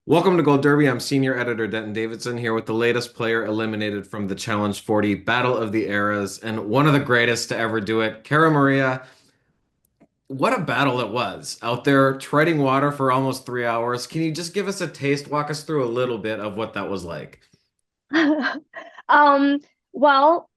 Welcome to Gold Derby. I'm senior editor Denton Davidson here with the latest player eliminated from the Challenge 40 Battle of the Eras and one of the greatest to ever do it, Cara Maria. What a battle it was out there treading water for almost 3 hours. Can you just give us a taste, walk us through a little bit of what that was like? Um, well,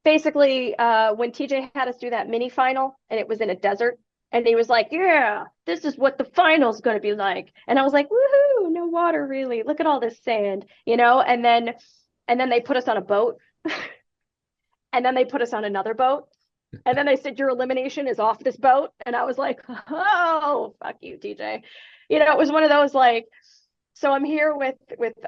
basically, when TJ had us do that mini final and it was in a desert, and he was like, "Yeah, this is what the final's going to be like." And I was like, "Woohoo, no water really. Look at all this sand, you know?" And then they put us on a boat, and then they put us on another boat, and then they said your elimination is off this boat, and I was like, "Oh, fuck you, TJ." It was one of those like, so I'm here with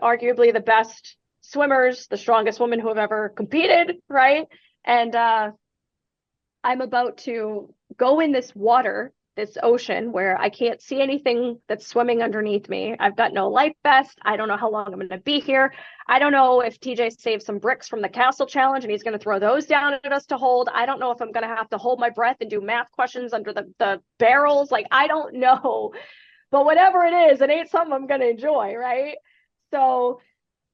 arguably the best swimmers, the strongest women who have ever competed, right? And I'm about to go in this water, this ocean where I can't see anything that's swimming underneath me. I've got no life vest. I don't know how long I'm going to be here. I don't know if TJ saved some bricks from the castle challenge and he's going to throw those down at us to hold. I don't know if I'm going to have to hold my breath and do math questions under the barrels. Like, I don't know. But whatever it is, it ain't something I'm going to enjoy, right? So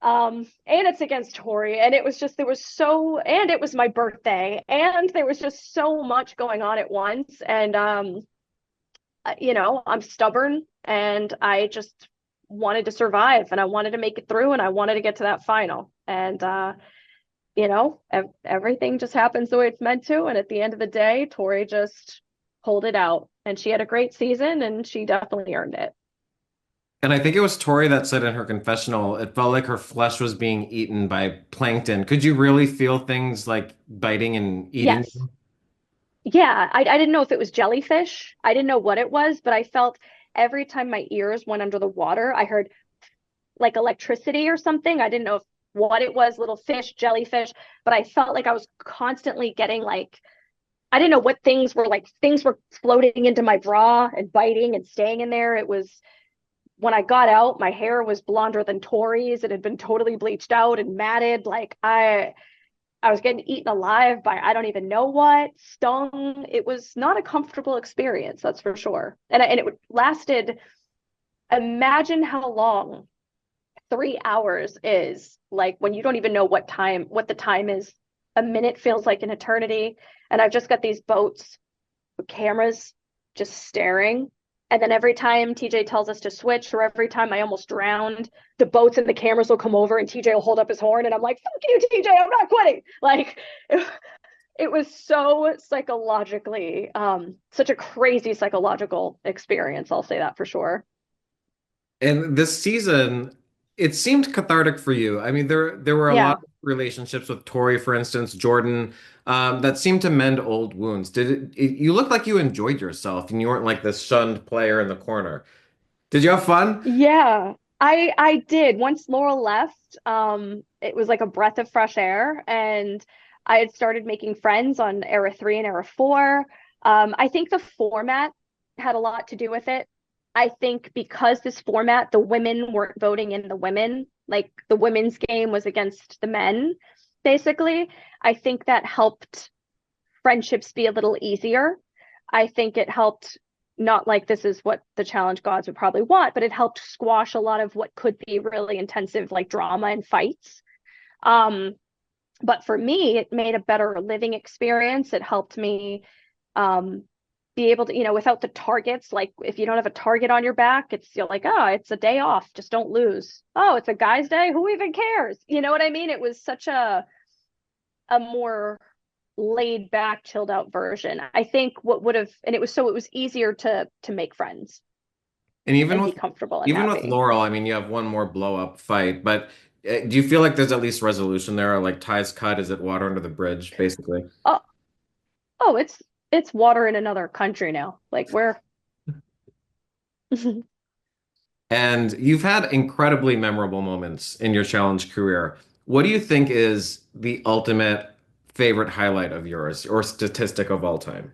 and it's against Tori, and it was just there was so and it was my birthday, and there was just so much going on at once. And I'm stubborn, and I just wanted to survive, and I wanted to make it through, and I wanted to get to that final. And everything just happens the way it's meant to. And at the end of the day, Tori just pulled it out, and she had a great season, and she definitely earned it. And I think it was Tori that said in her confessional, it felt like her flesh was being eaten by plankton. Could you really feel things like biting and eating? Yes. Yeah, I didn't know if it was jellyfish. I didn't know what it was, but I felt every time my ears went under the water, I heard like electricity or something. I didn't know what it was, little fish, jellyfish, but I felt like I was constantly getting like, I didn't know what things were floating into my bra and biting and staying in there. It was when I got out, my hair was blonder than Tori's. It had been totally bleached out and matted. Like I was getting eaten alive by I don't even know what, stung. It was not a comfortable experience, that's for sure. And it lasted, imagine how long 3 hours is, like when you don't even know what the time is. A minute feels like an eternity. And I've just got these boats with cameras just staring. And then every time TJ tells us to switch, or every time I almost drowned, the boats and the cameras will come over and TJ will hold up his horn. And I'm like, fuck you, TJ, I'm not quitting. Like, it was so psychologically, such a crazy psychological experience. I'll say that for sure. And this season, it seemed cathartic for you. I mean, there were a lot Yeah. of relationships with Tori, for instance, Jordan, that seemed to mend old wounds. You looked like you enjoyed yourself and you weren't like this shunned player in the corner. Did you have fun? Yeah, I did. Once Laurel left, it was like a breath of fresh air, and I had started making friends on era 3 and era 4. I think the format had a lot to do with it. I think because this format, the women weren't voting in the women, like the women's game was against the men, basically. I think that helped friendships be a little easier. I think it helped, not like this is what the challenge gods would probably want, but it helped squash a lot of what could be really intensive like drama and fights. Um, but for me, it made a better living experience. It helped me be able to, without the targets, like if you don't have a target on your back, it's you're like, oh, it's a day off, just don't lose. Oh, it's a guy's day, who even cares? You know what I mean? It was such a more laid back, chilled out version. I think what would have, and it was easier to make friends And and be comfortable and even with happy. Laurel, I mean, you have one more blow up fight, but do you feel like there's at least resolution there, or like ties cut? Is it water under the bridge, basically? Oh, oh, it's water in another country now. Like where And you've had incredibly memorable moments in your challenge career. What do you think is the ultimate favorite highlight of yours or statistic of all time?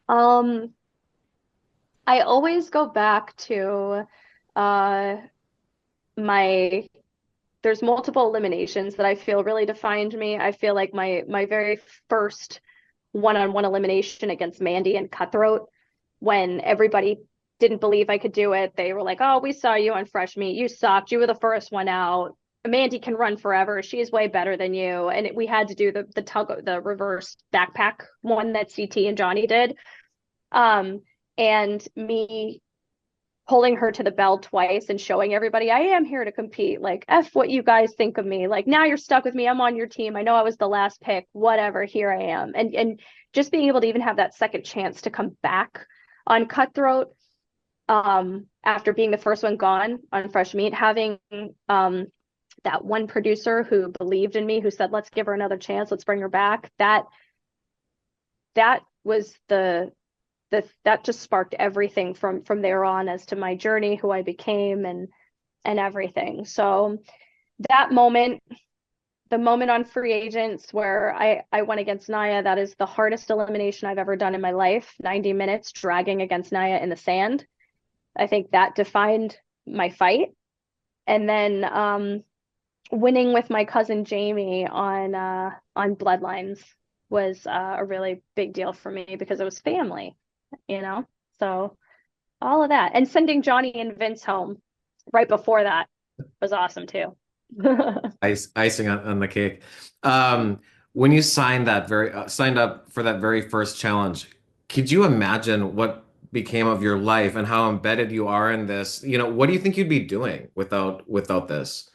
um I always go back to uh my there's multiple eliminations that I feel really defined me. I feel like my very first one-on-one elimination against Mandy and Cutthroat, when everybody didn't believe I could do it. They were like, "Oh, we saw you on Fresh Meat. You sucked. You were the first one out. Mandy can run forever. She's way better than you." And we had to do the reverse backpack one that CT and Johnny did. Um, and me pulling her to the bell twice and showing everybody I am here to compete. Like, F what you guys think of me. Like, now you're stuck with me. I'm on your team. I know I was the last pick. Whatever. Here I am. And just being able to even have that second chance to come back on Cutthroat, after being the first one gone on Fresh Meat, having that one producer who believed in me, who said, let's give her another chance, let's bring her back. That was that just sparked everything from there on as to my journey, who I became, and everything. So that moment, the moment on Free Agents where I went against Naya, that is the hardest elimination I've ever done in my life. 90 minutes dragging against Naya in the sand. I think that defined my fight. And then winning with my cousin Jamie on Bloodlines was a really big deal for me because it was family, you know? So all of that. And sending Johnny and Vince home right before that was awesome too. Icing on the cake. When you signed up for that very first challenge, could you imagine what became of your life and how embedded you are in this? What do you think you'd be doing without this?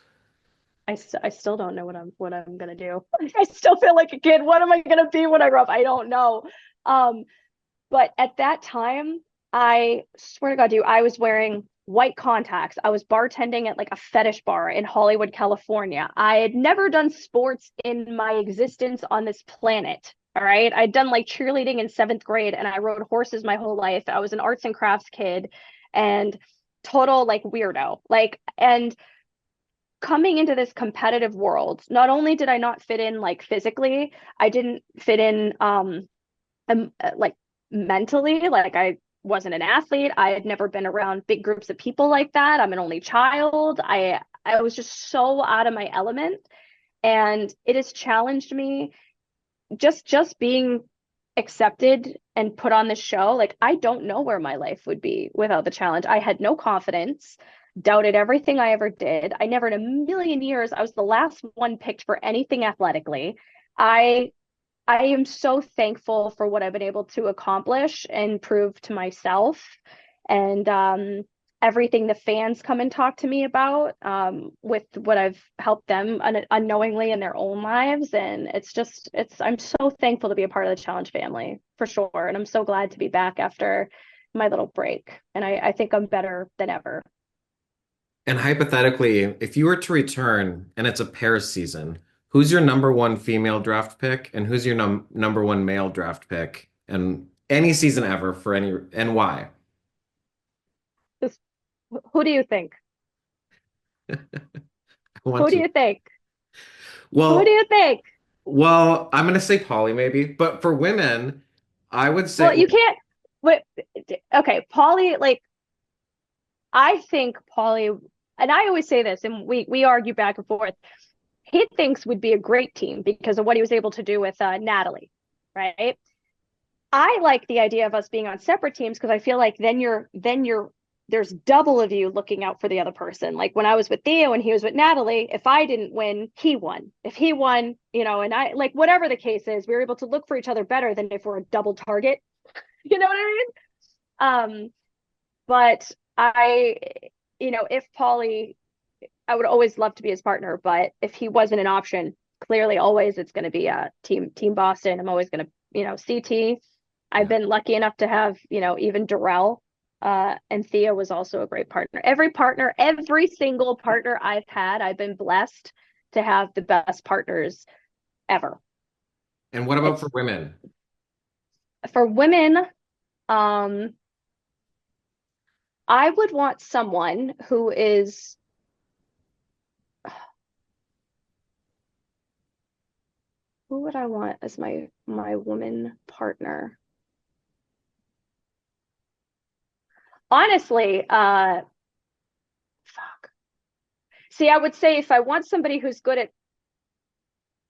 I still don't know what I'm gonna do. I still feel like a kid. What am I gonna be when I grow up? I don't know. Um, But at that time, I swear to God, dude, I was wearing white contacts. I was bartending at like a fetish bar in Hollywood, California. I had never done sports in my existence on this planet. All right. I'd done like cheerleading in seventh grade and I rode horses my whole life. I was an arts and crafts kid and total like weirdo. Like, and coming into this competitive world, not only did I not fit in like physically, I didn't fit in like mentally. Like, I wasn't an athlete. I had never been around big groups of people like that. I'm an only child. I was just so out of my element, and it has challenged me. Just being accepted and put on the show, like, I don't know where my life would be without the challenge. I had no confidence, doubted everything I ever did. I never in a million years, I was the last one picked for anything athletically. I I am so thankful for what I've been able to accomplish and prove to myself, and everything the fans come and talk to me about, with what I've helped them unknowingly in their own lives. And I'm so thankful to be a part of the challenge family for sure. And I'm so glad to be back after my little break. And I think I'm better than ever. And hypothetically, if you were to return and it's a pair season, who's your number one female draft pick and who's your number one male draft pick? And any season ever for any and why? Just, who do you think? I want Who do to. you think? Who do Well, you think? I'm gonna say Polly maybe, but for women, I would say Well, you can't. Wait, okay, Paulie, like, I think Paulie, and I always say this, and we argue back and forth. He thinks would be a great team because of what he was able to do with Natalie, right? I like the idea of us being on separate teams because I feel like then you're there's double of you looking out for the other person. Like when I was with Theo and he was with Natalie, if I didn't win, he won. If he won, and I, like, whatever the case is, we were able to look for each other better than if we're a double target. You know what I mean? But if Paulie, I would always love to be his partner, but if he wasn't an option, clearly always it's going to be a team Boston. I'm always going to, CT. I've yeah. been lucky enough to have, even Darrell, and Thea was also a great partner. Every single partner I've had, I've been blessed to have the best partners ever. And what about It's for women? for women, um, I would want someone who is, who would I want as my woman partner? Honestly, fuck. See, I would say if I want somebody who's good at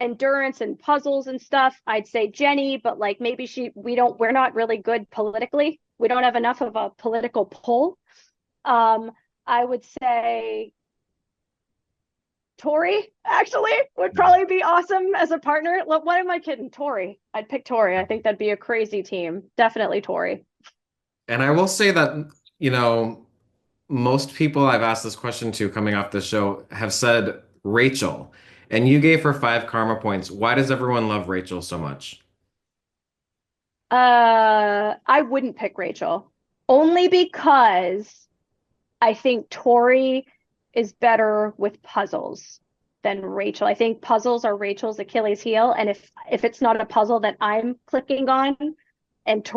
endurance and puzzles and stuff, I'd say Jenny, but like maybe we're not really good politically. we don't have enough of a political pull. Um, I would say Tori actually would probably be awesome as a partner. Look, what am I kidding? Tori. I'd pick Tori. I think that'd be a crazy team. Definitely Tori. And I will say that, you know, most people I've asked this question to coming off the show have said Rachel, and you gave her 5 karma points. Why does everyone love Rachel so much? I wouldn't pick Rachel only because I think Tori is better with puzzles than Rachel. I think puzzles are Rachel's Achilles heel, and if it's not a puzzle that I'm clicking on, and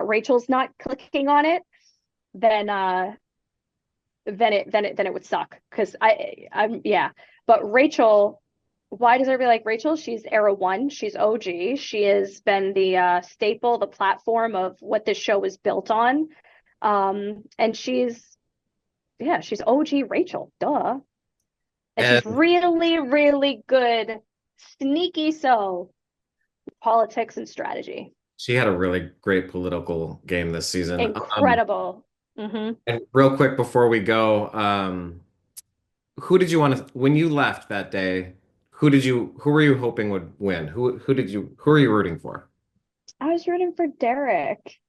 Rachel's not clicking on it, then then it would suck because I'm yeah. But Rachel, why does everybody like Rachel? She's era one. She's OG. She has been the staple, the platform of what this show is built on. And she's OG Rachel, duh. And she's And really, really good, sneaky so politics and strategy. she had a really great political game this season. Incredible. Hmm. And real quick before we go, who did you want to, when you left that day, who were you hoping would win? Who are you rooting for? I was rooting for Derek.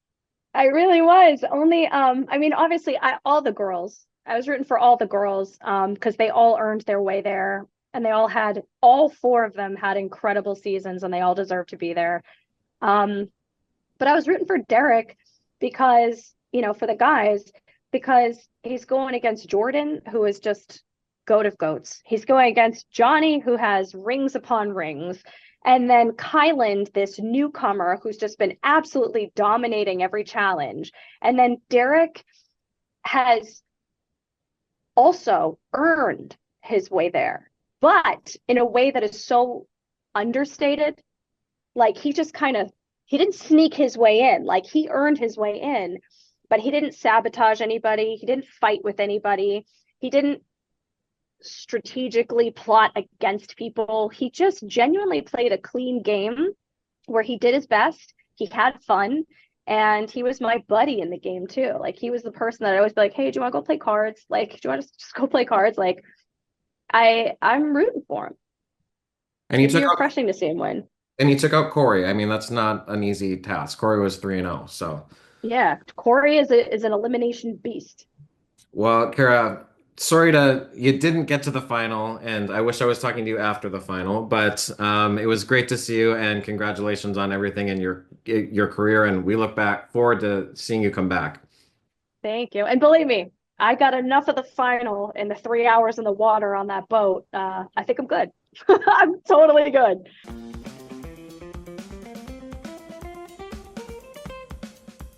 I really was. Only I mean obviously all the girls. I was rooting for all the girls because they all earned their way there and they all four of them had incredible seasons and they all deserve to be there. Um but I was rooting for Derek because, for the guys because he's going against Jordan who is just goat of goats. He's going against Johnny who has rings upon rings. And then Kyland, this newcomer who's just been absolutely dominating every challenge. And then Derek has also earned his way there, but in a way that is so understated. Like he didn't sneak his way in. Like he earned his way in, but he didn't sabotage anybody. He didn't fight with anybody. He didn't strategically plot against people. He just genuinely played a clean game where he did his best. He had fun. And he was my buddy in the game too. Like he was the person that I always be like, "Hey, do you want to go play cards? Like, do you want to just go play cards?" Like, I'm rooting for him. And you It'd be took out refreshing to see him win. Corey. I mean, that's not an easy task. Corey was 3-0. So, Yeah, Corey is an elimination beast. well, Kara, you didn't get to the final, and I wish I was talking to you after the final, but it was great to see you, and congratulations on everything in your career, and we look back forward to seeing you come back. Thank you. And believe me, I got enough of the final in the 3 hours in the water on that boat. I think I'm good. I'm totally good.